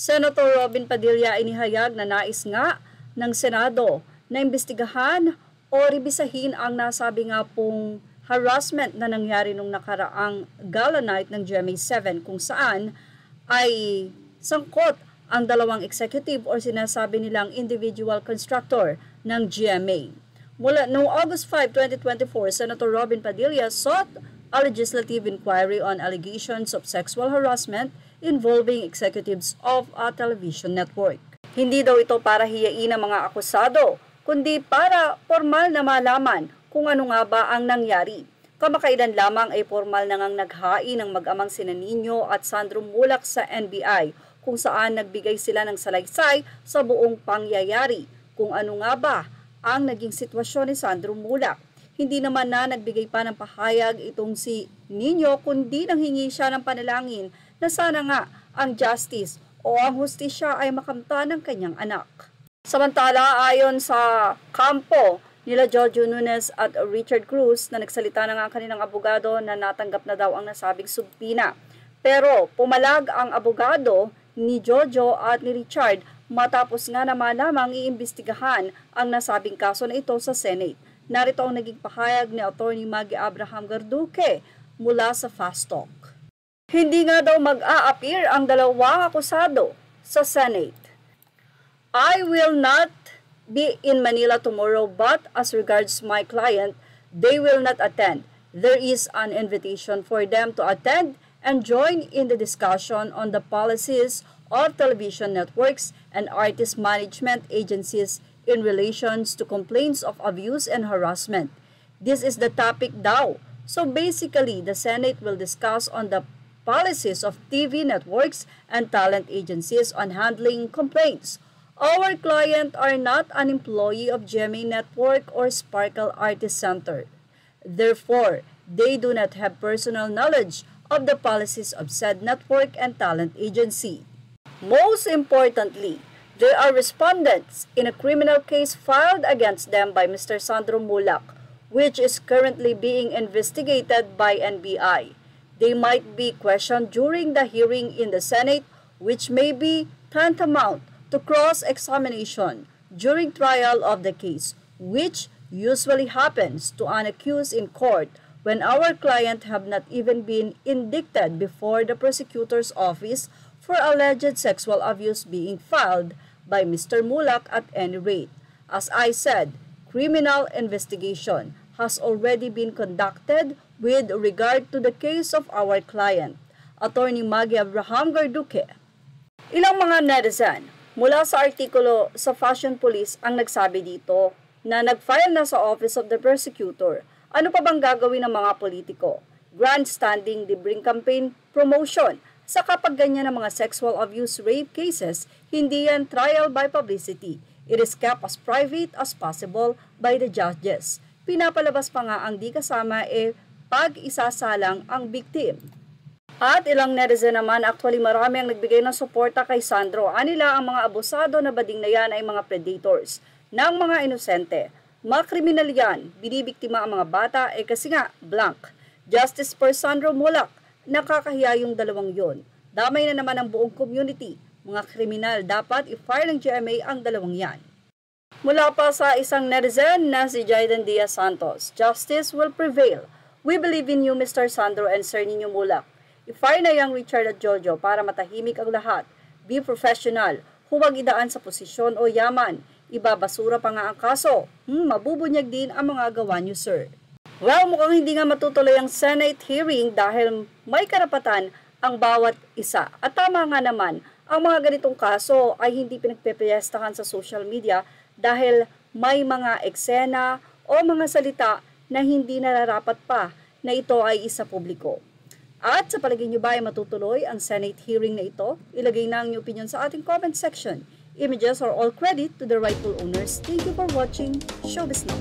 Senator Robin Padilla inihayag na nais nga ng Senado na imbestigahan o rebisahin ang nasabi nga pong harassment na nangyari nung nakaraang gala night ng GMA7 kung saan ay sangkot ang dalawang executive o sinasabi nilang individual constructor ng GMA. Mula noong August 5, 2024, Senator Robin Padilla sought a legislative inquiry on allegations of sexual harassment involving executives of a television network. Hindi daw ito para hiyain ang mga akusado, kundi para formal na malaman kung ano nga ba ang nangyari. Kamakailan lamang ay formal na ngang naghain ng mag-amang sina Nino at Sandro Mulak sa NBI kung saan nagbigay sila ng salaysay sa buong pangyayari kung ano nga ba ang naging sitwasyon ni Sandro Mulak. Hindi naman na nagbigay pa ng pahayag itong si Nino kundi nanghingi siya ng panalangin na sana nga ang justice o ang hustisya ay makamta ng kanyang anak. Samantala, ayon sa kampo nila Jojo Nunes at Richard Cruz na nagsalita na nga ang kanilang abogado na natanggap na daw ang nasabing subpina. Pero pumalag ang abogado ni Jojo at ni Richard matapos nga naman lamang iimbestigahan ang nasabing kaso na ito sa Senate. Narito ang naging pahayag ni Atty. Maggie Abraham Garduque mula sa Fast Talk. Hindi nga daw mag-a-appear ang dalawang akusado sa Senate. I will not be in Manila tomorrow but as regards my client, they will not attend. There is an invitation for them to attend and join in the discussion on the policies of television networks and artist management agencies in relations to complaints of abuse and harassment. This is the topic daw. So basically, the Senate will discuss on the policies of TV networks and talent agencies on handling complaints. Our client are not an employee of GMA Network or Sparkle Artist Center. Therefore, they do not have personal knowledge of the policies of said network and talent agency. Most importantly, they are respondents in a criminal case filed against them by Mr. Sandro Mulak, which is currently being investigated by NBI. They might be questioned during the hearing in the Senate, which may be tantamount to cross-examination during trial of the case, which usually happens to an accused in court when our client have not even been indicted before the prosecutor's office for alleged sexual abuse being filed by Mr. Mulak at any rate. As I said, criminal investigation has already been conducted with regard to the case of our client. Atty. Maggie Abraham Garduque. Ilang mga netizen mula sa artikulo sa Fashion Police ang nagsabi dito na nag-file na sa Office of the Prosecutor. Ano pa bang gagawin ng mga politiko? Grandstanding, libreng campaign, promotion. Sa kapag ganyan ng mga sexual abuse rape cases, hindi yan trial by publicity. It is kept as private as possible by the judges. Pinapalabas pa nga ang di kasama pag isasalang ang victim. At ilang netizen naman, actually marami ang nagbigay ng suporta kay Sandro. Anila ang mga abusado na bading na yan ay mga predators ng mga inosente. Mga kriminal yan, binibiktima ang mga bata kasi nga blank. Justice for Sandro Mulak, nakakahiya yung dalawang yon. Damay na naman ang buong community. Mga kriminal, dapat i-fire ng GMA ang dalawang yan. Mula pa sa isang netizen na si Jaiden Diaz Santos, justice will prevail. We believe in you, Mr. Sandro and Sir Nino Mulak. I-fire na yung Richard at Jojo para matahimik ang lahat. Be professional. Huwag idaan sa posisyon o yaman. Ibabasura pa nga ang kaso. Mabubunyag din ang mga gawa niyo, sir. Well, mukhang hindi nga matutuloy ang Senate hearing dahil may karapatan ang bawat isa. At tama nga naman, ang mga ganitong kaso ay hindi pinagpepiyestahan sa social media dahil may mga eksena o mga salita na hindi nararapat pa na ito ay isa publiko. At sa palagay nyo ba ay matutuloy ang Senate hearing na ito? Ilagay na ang inyong opinion sa ating comment section. Images are all credit to the rightful owners. Thank you for watching Showbiz Now.